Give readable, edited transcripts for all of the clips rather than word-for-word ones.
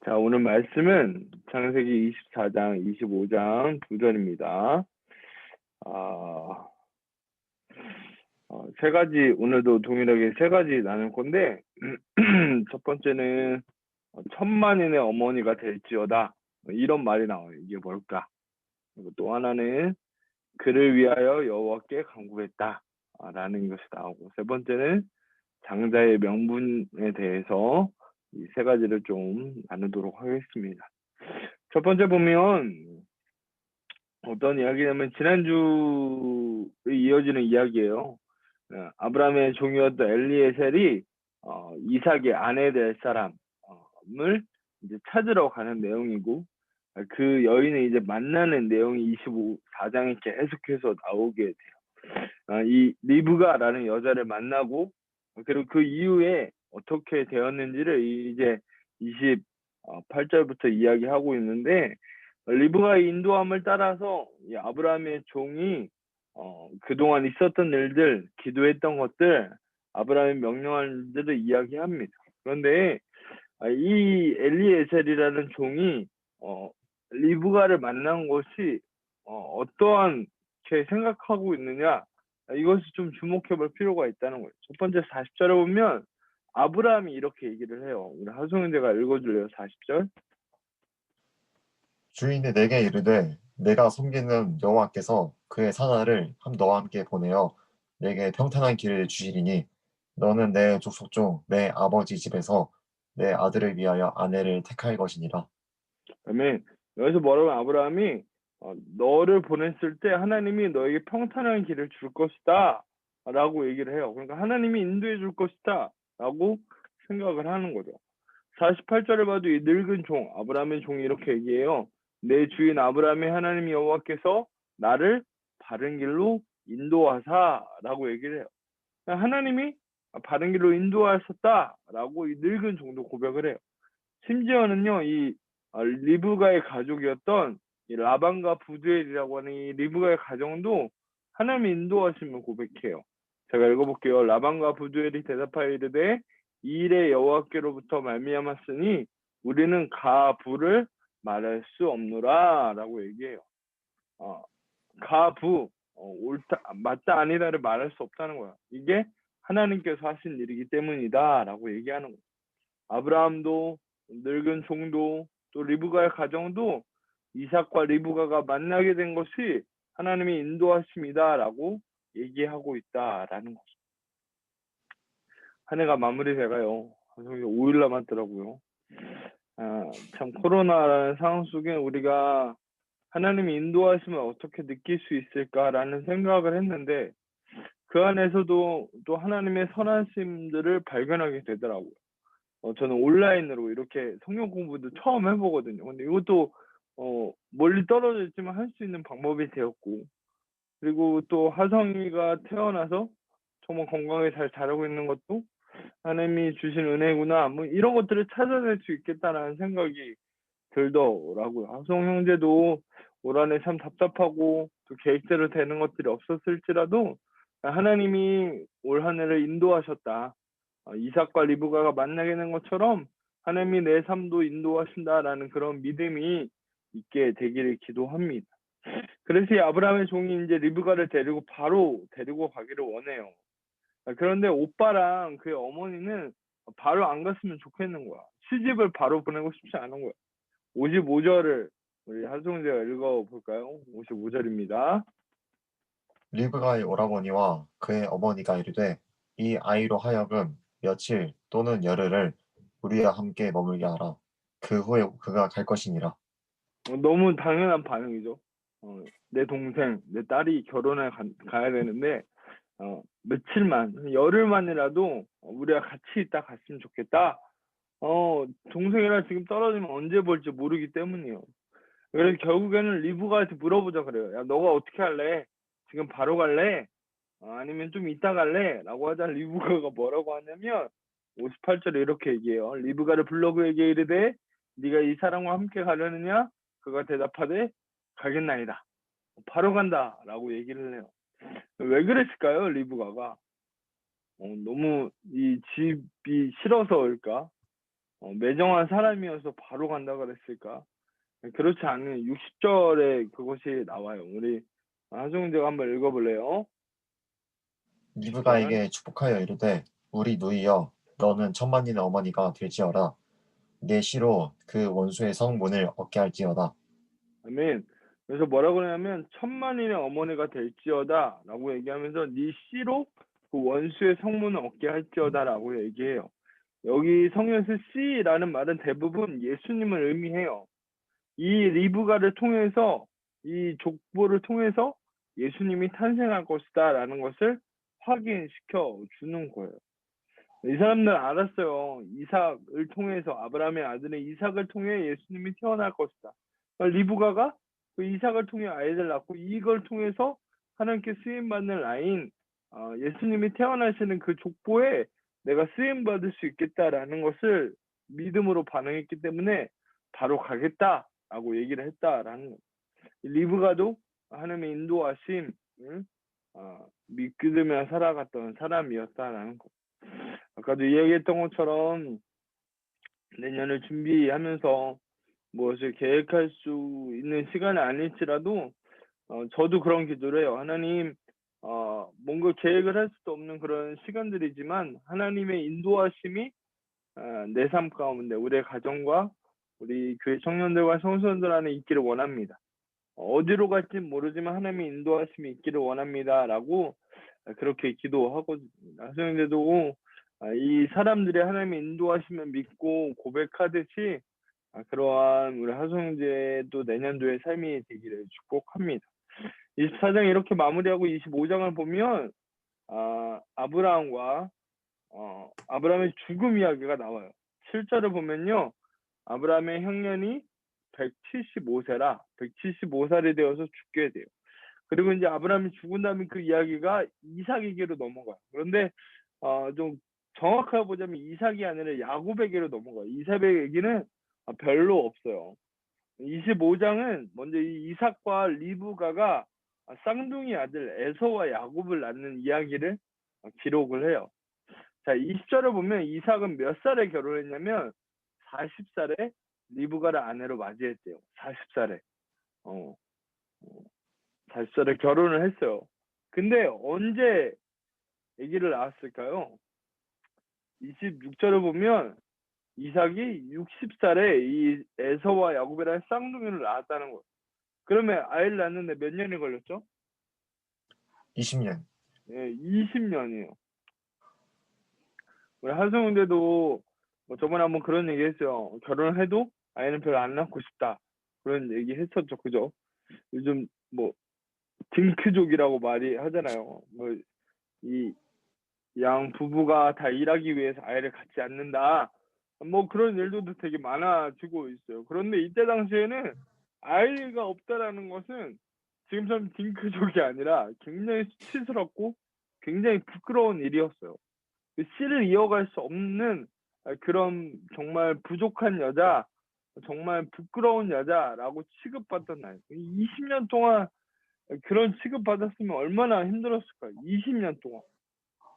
자, 오늘 말씀은 창세기 24장, 25장 두 절입니다. 세 가지, 오늘도 동일하게 세 가지 나눌 건데, 첫 번째는 천만인의 어머니가 될지어다. 이런 말이 나와요. 이게 뭘까? 그리고 또 하나는 그를 위하여 여호와께 간구했다. 라는 것이 나오고, 세 번째는 장자의 명분에 대해서 이 세 가지를 좀 나누도록 하겠습니다. 첫 번째 보면 어떤 이야기냐면 지난주에 이어지는 이야기예요. 아브라함의 종이었던 엘리에셀이 이삭의 아내 될 사람을 이제 찾으러 가는 내용이고, 그 여인을 이제 만나는 내용이 24장에 계속해서 나오게 돼요. 이 리브가라는 여자를 만나고, 그리고 그 이후에 어떻게 되었는지를 이제 28절부터 이야기하고 있는데, 리브가의 인도함을 따라서 이 아브라함의 종이 그동안 있었던 일들, 기도했던 것들, 아브라함이 명령한 일들을 이야기합니다. 그런데 이 엘리에셀이라는 종이 리브가를 만난 것이 어떠한 게 생각하고 있느냐, 이것을 좀 주목해 볼 필요가 있다는 거예요. 첫 번째 40절에 보면 아브라함이 이렇게 얘기를 해요. 우리 하성은제가 읽어줄래요? 40절. 주인이 내게 이르되 내가 섬기는 여호와께서 그의 사자를 너와 함께 보내어 내게 평탄한 길을 주시리니 너는 내 족속 중 내 아버지 집에서 내 아들을 위하여 아내를 택할 것이니라. 그다음에 여기서 뭐라고 아브라함이 너를 보냈을 때 하나님이 너에게 평탄한 길을 줄 것이다 라고 얘기를 해요. 그러니까 하나님이 인도해 줄 것이다 라고 생각을 하는 거죠. 48절을 봐도 이 늙은 종, 아브라함의 종이 이렇게 얘기해요. 내 주인 아브라함의 하나님 여호와께서 나를 바른 길로 인도하사 라고 얘기를 해요. 하나님이 바른 길로 인도하셨다 라고 이 늙은 종도 고백을 해요. 심지어는요, 이 리브가의 가족이었던 이 라반과 부두엘이라고 하는 이 리브가의 가정도 하나님의 인도하심을 고백해요. 제가 읽어볼게요. 라반과 부두엘이 대답하여 이르되 이 일에 여호와께로부터 말미암았으니 우리는 가부를 말할 수 없노라 라고 얘기해요. 가부, 옳다, 맞다 아니다를 말할 수 없다는 거야. 이게 하나님께서 하신 일이기 때문이다 라고 얘기하는 거야. 아브라함도 늙은 종도 또 리브가의 가정도 이삭과 리브가가 만나게 된 것이 하나님의 인도하심이다라고 얘기하고 있다라는 거죠. 한 해가 마무리돼가요. 5일 남았더라고요. 참 코로나라는 상황 속에 우리가 하나님의 인도하심을 어떻게 느낄 수 있을까라는 생각을 했는데, 그 안에서도 또 하나님의 선하심들을 발견하게 되더라고요. 저는 온라인으로 이렇게 성경 공부도 처음 해보거든요. 근데 이것도 멀리 떨어져 있지만 할 수 있는 방법이 되었고, 그리고 또 하성이가 태어나서 정말 건강하게 잘 자라고 있는 것도 하나님이 주신 은혜구나, 뭐 이런 것들을 찾아낼 수 있겠다라는 생각이 들더라고요. 하성 형제도 올 한해 참 답답하고 또 계획대로 되는 것들이 없었을지라도 하나님이 올 한 해를 인도하셨다. 이삭과 리브가가 만나게 된 것처럼 하나님이 내 삶도 인도하신다라는 그런 믿음이 있게 되기를 기도합니다. 그래서 이 아브라함의 종이 이제 리브가를 바로 데리고 가기를 원해요. 그런데 오빠랑 그의 어머니는 바로 안 갔으면 좋겠는 거야. 시집을 바로 보내고 싶지 않은 거야. 55절을 우리 하성재가 읽어볼까요? 55절입니다. 리브가의 오라버니와 그의 어머니가 이르되 이 아이로 하여금 며칠 또는 열흘을 우리와 함께 머물게 하라. 그 후에 그가 갈 것이니라. 너무 당연한 반응이죠. 내 동생, 내 딸이 결혼을 가야 되는데 며칠만, 열흘만이라도 우리가 같이 있다 갔으면 좋겠다. 동생이랑 지금 떨어지면 언제 볼지 모르기 때문이에요. 그래서 결국에는 리브가한테 물어보자 그래요. 야, 너가 어떻게 할래? 지금 바로 갈래? 아니면 좀 이따 갈래? 라고 하자 리브가가 뭐라고 하냐면 58절에 이렇게 얘기해요. 리브가를 불러 그에게 이르되 네가 이 사람과 함께 가려느냐? 그가 대답하되 가겠나이다. 바로 간다 라고 얘기를 해요. 왜 그랬을까요? 리브가가. 너무 이 집이 싫어서일까? 매정한 사람이어서 바로 간다 그랬을까? 그렇지 않은 60절에 그것이 나와요. 우리 하성재가 한번 읽어볼래요? 60절. 리브가에게 축복하여 이르되 우리 누이여 너는 천만인의 어머니가 될지어다. 내 시로 그 원수의 성문을 얻게 할지어다. 아멘. 그래서 뭐라고 그러냐면 천만인의 어머니가 될지어다 라고 얘기하면서 네 씨로 그 원수의 성문을 얻게 할지어다 라고 얘기해요. 여기 성경에서 씨라는 말은 대부분 예수님을 의미해요. 이 리브가를 통해서 이 족보를 통해서 예수님이 탄생할 것이다 라는 것을 확인시켜 주는 거예요. 이 사람들 알았어요. 이삭을 통해서 아브라함의 아들인 이삭을 통해 예수님이 태어날 것이다. 리브가가 그 이삭을 통해 아이를 낳고 이걸 통해서 하나님께 쓰임받는 라인, 예수님이 태어나시는 그 족보에 내가 쓰임받을 수 있겠다라는 것을 믿음으로 반응했기 때문에 바로 가겠다라고 얘기를 했다라는 거예요. 리브가도 하나님의 인도하심, 믿으며 살아갔던 사람이었다라는 거. 아까도 이야기했던 것처럼 내년을 준비하면서 무엇을 계획할 수 있는 시간이 아닐지라도 저도 그런 기도를 해요. 하나님, 뭔가 계획을 할 수도 없는 그런 시간들이지만 하나님의 인도하심이 내 삶 가운데 우리의 가정과 우리 교회 청년들과 성도들 안에 있기를 원합니다. 어디로 갈지 모르지만 하나님의 인도하심이 있기를 원합니다라고 그렇게 기도하거든요. 하성인데도 이 사람들이 하나님의 인도하심을 믿고 고백하듯이 그러한 우리 하성제도 내년도의 삶이 되기를 축복합니다. 24장 이렇게 마무리하고 25장을 보면 아브라함과 아브라함의 죽음 이야기가 나와요. 7절을 보면요. 아브라함의 형년이 175세라 175살이 되어서 죽게 돼요. 그리고 이제 아브라함이 죽은 다음에 그 이야기가 이삭에게로 넘어가요. 그런데 좀 정확하게 보자면 이삭이 아니라 야곱에게로 넘어가요. 이삭의 얘기는 별로 없어요. 25장은 먼저 이 이삭과 리브가가 쌍둥이 아들 에서와 야곱을 낳는 이야기를 기록을 해요. 자, 20절을 보면 이삭은 몇 살에 결혼했냐면 40살에 리브가를 아내로 맞이했대요. 40살에. 40살에 결혼을 했어요. 근데 언제 아기를 낳았을까요? 26절을 보면 이삭이 60살에 이 에서와 야곱이라는 쌍둥이를 낳았다는 거예요. 그러면 아이를 낳는데 몇 년이 걸렸죠? 20년. 예, 20년이에요. 우리 하성운데도 저번에 한번 그런 얘기 했어요. 결혼을 해도 아이는 별로 안 낳고 싶다. 그런 얘기 했었죠. 그죠? 요즘 뭐 딩크족이라고 말이 하잖아요. 뭐 이 양 부부가 다 일하기 위해서 아이를 갖지 않는다. 뭐 그런 일들도 되게 많아지고 있어요. 그런데 이때 당시에는 아이가 없다라는 것은 지금처럼 딩크족이 아니라 굉장히 수치스럽고 굉장히 부끄러운 일이었어요. 그 씨를 이어갈 수 없는 그런 정말 부족한 여자, 정말 부끄러운 여자라고 취급받던 날. 20년 동안 그런 취급받았으면 얼마나 힘들었을까요? 20년 동안.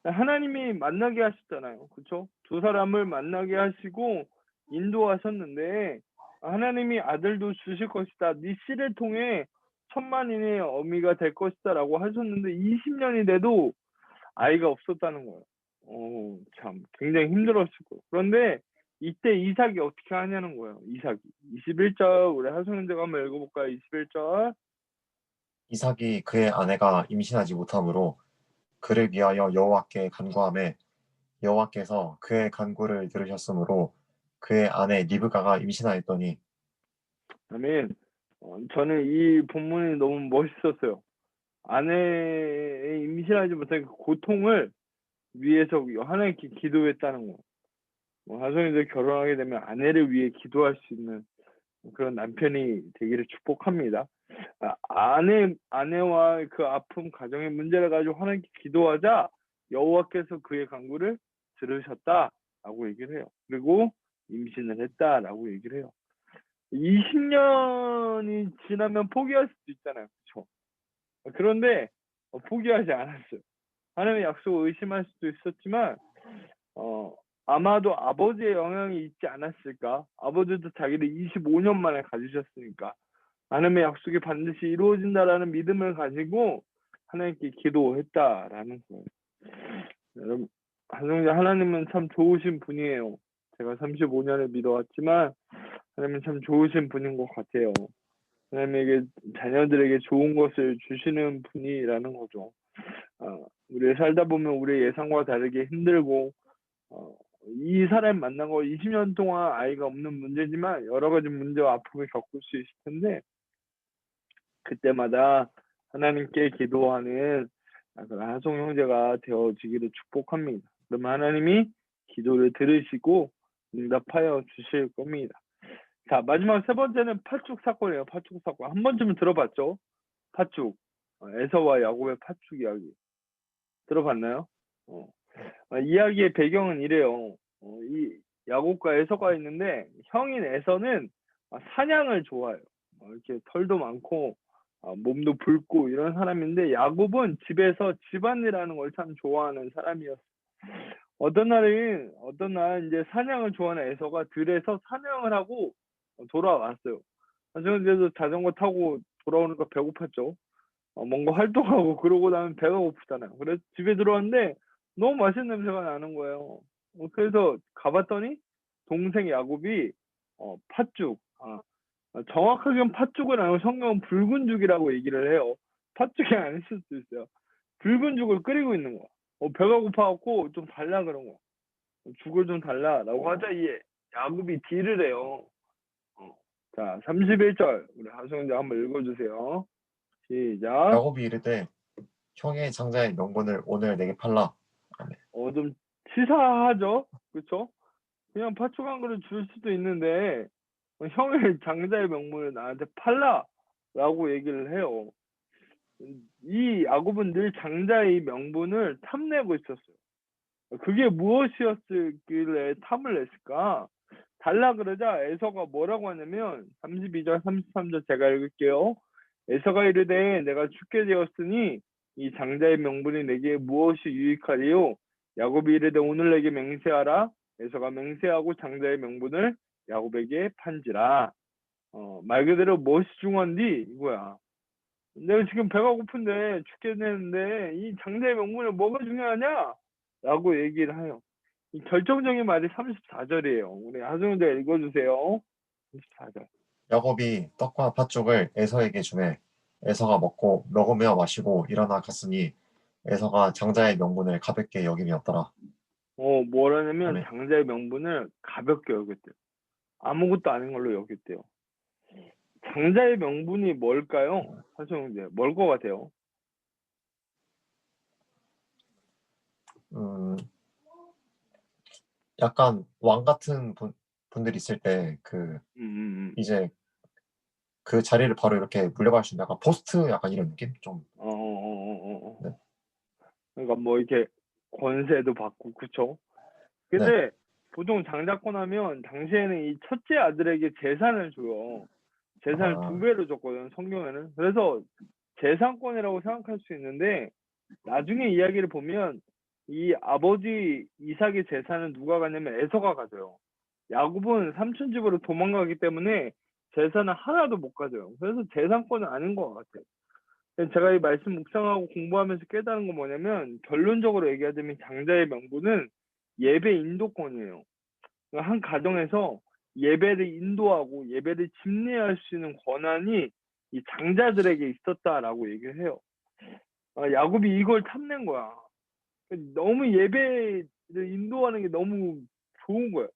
하나님이 만나게 하셨잖아요. 그렇죠? 두 사람을 만나게 하시고 인도하셨는데 하나님이 아들도 주실 것이다. 네 씨를 통해 천만인의 어미가 될 것이다 라고 하셨는데 20년이 돼도 아이가 없었다는 거예요. 참 굉장히 힘들었을 거예요. 그런데 이때 이삭이 어떻게 하냐는 거예요. 이삭이 21절 우리 하성인대가 한번 읽어볼까요? 21절. 이삭이 그의 아내가 임신하지 못하므로 그를 위하여 여호와께 간구하매 여호와께서 그의 간구를 들으셨으므로 그의 아내 리브가가 임신하였더니 아멘. 저는 이 본문이 너무 멋있었어요. 아내의 임신하지 못한 그 고통을 위해서 하나님께 기도했다는 거. 하성이들 결혼하게 되면 아내를 위해 기도할 수 있는 그런 남편이 되기를 축복합니다. 아내와 그 아픔, 가정의 문제를 가지고 하나님께 기도하자 여호와께서 그의 간구를 들으셨다라고 얘기를 해요. 그리고 임신을 했다라고 얘기를 해요. 20년이 지나면 포기할 수도 있잖아요. 그렇죠? 그런데 포기하지 않았어요. 하나님의 약속을 의심할 수도 있었지만 아마도 아버지의 영향이 있지 않았을까? 아버지도 자기를 25년 만에 가지셨으니까 하나님의 약속이 반드시 이루어진다라는 믿음을 가지고 하나님께 기도했다라는 거예요. 여러분, 하나님은 참 좋으신 분이에요. 제가 35년을 믿어왔지만 하나님은 참 좋으신 분인 것 같아요. 하나님에게 자녀들에게 좋은 것을 주시는 분이라는 거죠. 우리 살다 보면 우리 예상과 다르게 힘들고 이 사람 만난 거 20년 동안 아이가 없는 문제지만 여러 가지 문제와 아픔을 겪을 수 있을 텐데 그때마다 하나님께 기도하는 그런 하송 형제가 되어지기를 축복합니다. 그러면 하나님이 기도를 들으시고 응답하여 주실 겁니다. 자, 마지막 세 번째는 팥죽 사건이에요. 팥죽 사건. 한 번쯤은 들어봤죠? 팥죽. 에서와 야곱의 팥죽 이야기. 들어봤나요? 이야기의 배경은 이래요. 이 야곱과 에서가 있는데 형인 에서는 사냥을 좋아해요. 이렇게 털도 많고 몸도 붉고 이런 사람인데 야곱은 집에서 집안일하는 걸 참 좋아하는 사람이었어요. 어떤 날 이제 사냥을 좋아하는 에서가 들에서 사냥을 하고 돌아왔어요. 그래서 자전거 타고 돌아오니까 배고팠죠. 뭔가 활동하고 그러고 나면 배가 고프잖아요. 그래서 집에 들어왔는데 너무 맛있는 냄새가 나는 거예요. 그래서 가봤더니 동생 야곱이 팥죽, 정확하게는 팥죽은 아니고 성경은 붉은 죽이라고 얘기를 해요. 팥죽이 아닐 수도 있어요. 붉은 죽을 끓이고 있는 거야. 배가 고파갖고 좀 달라 그런 거야. 죽을 좀 달라라고 하자 이 야곱이 딜을 해요. 자, 31절 우리 하성자 한번 읽어주세요. 시작. 야곱이 이르되 형의 장자의 명분을 오늘 내게 팔라. 아멘. 좀 치사하죠, 그렇죠? 그냥 팥죽 한 그릇 줄 수도 있는데 형의 장자의 명분을 나한테 팔라라고 얘기를 해요. 이 야곱은 늘 장자의 명분을 탐내고 있었어요. 그게 무엇이었길래 탐을 냈을까? 달라 그러자 에서가 뭐라고 하냐면 32절 33절 제가 읽을게요. 에서가 이르되 내가 죽게 되었으니 이 장자의 명분이 내게 무엇이 유익하리요? 야곱이 이르되 오늘 내게 맹세하라. 에서가 맹세하고 장자의 명분을 야곱에게 판지라. 말 그대로 무엇이 중요한디 이거야. 내가 지금 배가 고픈데 죽겠는데 이 장자의 명분이 뭐가 중요하냐? 라고 얘기를 해요. 이 결정적인 말이 34절이에요. 우리 하정우자 읽어주세요. 34절. 야곱이 떡과 팥죽을 에서에게 주매 에서가 먹으며 마시고 일어나 갔으니 에서가 장자의 명분을 가볍게 여김이었더라. 뭐라냐면 아멘. 장자의 명분을 가볍게 여겼대요. 아무것도 아닌 걸로 여겼대요. 장자의 명분이 뭘까요? 하정우자 뭘 것 같아요? 약간 왕 같은 분들이 있을 때 이제 그 자리를 바로 이렇게 물려갈 수 있는 약간 포스트 약간 이런 느낌? 좀. 네. 그러니까 뭐 이렇게 권세도 받고 그쵸? 근데 네. 보통 장자권 하면 당시에는 이 첫째 아들에게 재산을 줘요. 재산을 2배로 줬거든 성경에는. 그래서 재산권이라고 생각할 수 있는데 나중에 이야기를 보면 이 아버지 이삭의 재산은 누가 가냐면 에서가 가져요. 야곱은 삼촌 집으로 도망가기 때문에 재산을 하나도 못 가져요. 그래서 재산권은 아닌 것 같아요. 제가 이 말씀 묵상하고 공부하면서 깨달은 건 뭐냐면 결론적으로 얘기하자면 장자의 명분은 예배 인도권이에요. 그러니까 한 가정에서 예배를 인도하고 예배를 집례할 수 있는 권한이 이 장자들에게 있었다라고 얘기를 해요. 야곱이 이걸 탐낸 거야. 너무 예배를 인도하는 게 너무 좋은 거야.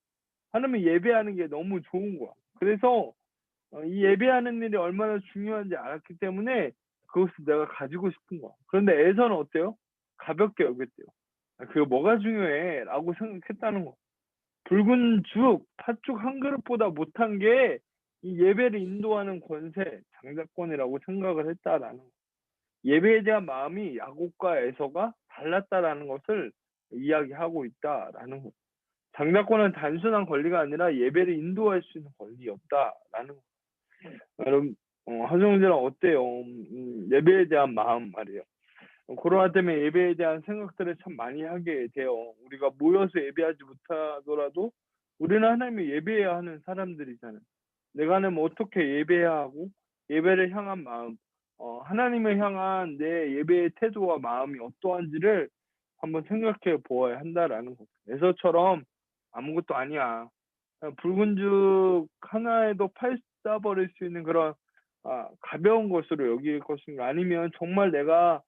하나님 예배하는 게 너무 좋은 거야. 그래서 이 예배하는 일이 얼마나 중요한지 알았기 때문에 그것을 내가 가지고 싶은 거야. 그런데 에서는 어때요? 가볍게 여겼대요. 그게 뭐가 중요해? 라고 생각했다는 거. 붉은 죽, 팥죽 한 그릇보다 못한 게 이 예배를 인도하는 권세, 장자권이라고 생각을 했다라는 거. 예배에 대한 마음이 야곱과 에서가 달랐다라는 것을 이야기하고 있다라는 거. 장자권은 단순한 권리가 아니라 예배를 인도할 수 있는 권리였다라는 거. 여러분, 하정우들은 어때요? 예배에 대한 마음 말이에요. 코로나 때문에 예배에 대한 생각들을 참 많이 하게 돼요. 우리가 모여서 예배하지 못하더라도 우리는 하나님을 예배해야 하는 사람들이잖아요. 내가 하나님을 어떻게 예배해야 하고 예배를 향한 마음, 하나님을 향한 내 예배의 태도와 마음이 어떠한지를 한번 생각해 보아야 한다라는 거죠. 에서처럼 아무것도 아니야. 그냥 붉은 죽 하나에도 팔 쏴버릴 수 있는 그런 가벼운 것으로 여길 것인가, 아니면 정말 내가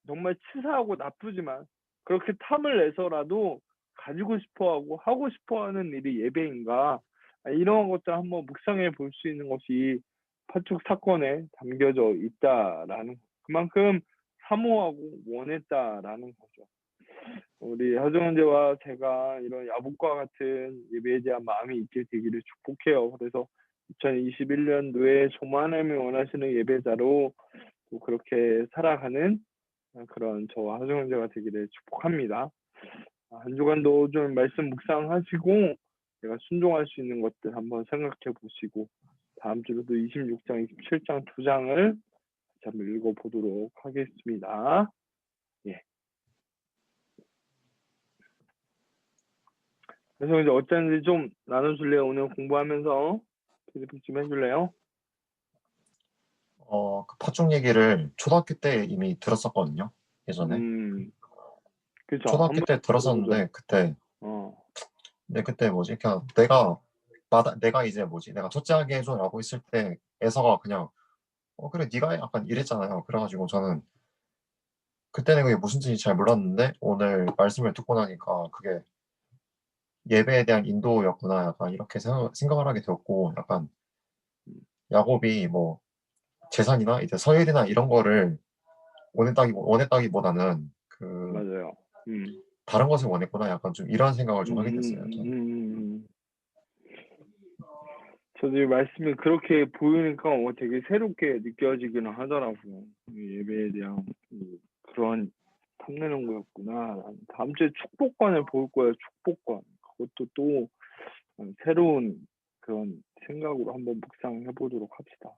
정말 치사하고 나쁘지만 그렇게 탐을 내서라도 가지고 싶어하고 하고 싶어하는 일이 예배인가, 이런 것들 한번 묵상해 볼 수 있는 것이 파축 사건에 담겨져 있다라는, 그만큼 사모하고 원했다라는 거죠. 우리 하정 형제와 제가 이런 야복과 같은 예배에 대한 마음이 있게 되기를 축복해요. 그래서 2021년도에 정말 하나님이 원하시는 예배자로 또 그렇게 살아가는 그런 저와 하정 형제가 되기를 축복합니다. 한 주간도 좀 말씀 묵상하시고 제가 순종할 수 있는 것들 한번 생각해 보시고, 다음 주로도 26장, 27장 두 장을 한번 읽어보도록 하겠습니다. 예. 그래서 이제 어쩐지 좀 나눠줄래요? 오늘 공부하면서 피드백 좀 해줄래요? 그 파충 얘기를 초등학교 때 이미 들었었거든요. 예전에. 그쵸. 초등학교 한번 때 들어보죠. 들었었는데 그때 어, 근데 그때 뭐지? 그냥 내가 이제 뭐지? 내가 첫째 하게 해줘라고 했을 때 애서가 그냥 그래 네가 해. 약간 이랬잖아요. 그래가지고 저는 그때는 그게 무슨 뜻인지 잘 몰랐는데 오늘 말씀을 듣고 나니까 그게 예배에 대한 인도였구나. 약간 이렇게 생각을 하게 되었고, 약간 야곱이 뭐 재산이나 이제 서열이나 이런 거를 원했다기보다는 그 맞아요. 다른 것을 원했구나. 약간 좀 이런 생각을 좀 하게 됐어요. 음, 저는. 저도 이 말씀이 그렇게 보이니까 되게 새롭게 느껴지기는 하더라고요. 이 예배에 대한 그런 탐내는 거였구나. 다음 주에 축복관을 볼 거예요. 축복관. 그것도 또 새로운 그런 생각으로 한번 묵상해 보도록 합시다.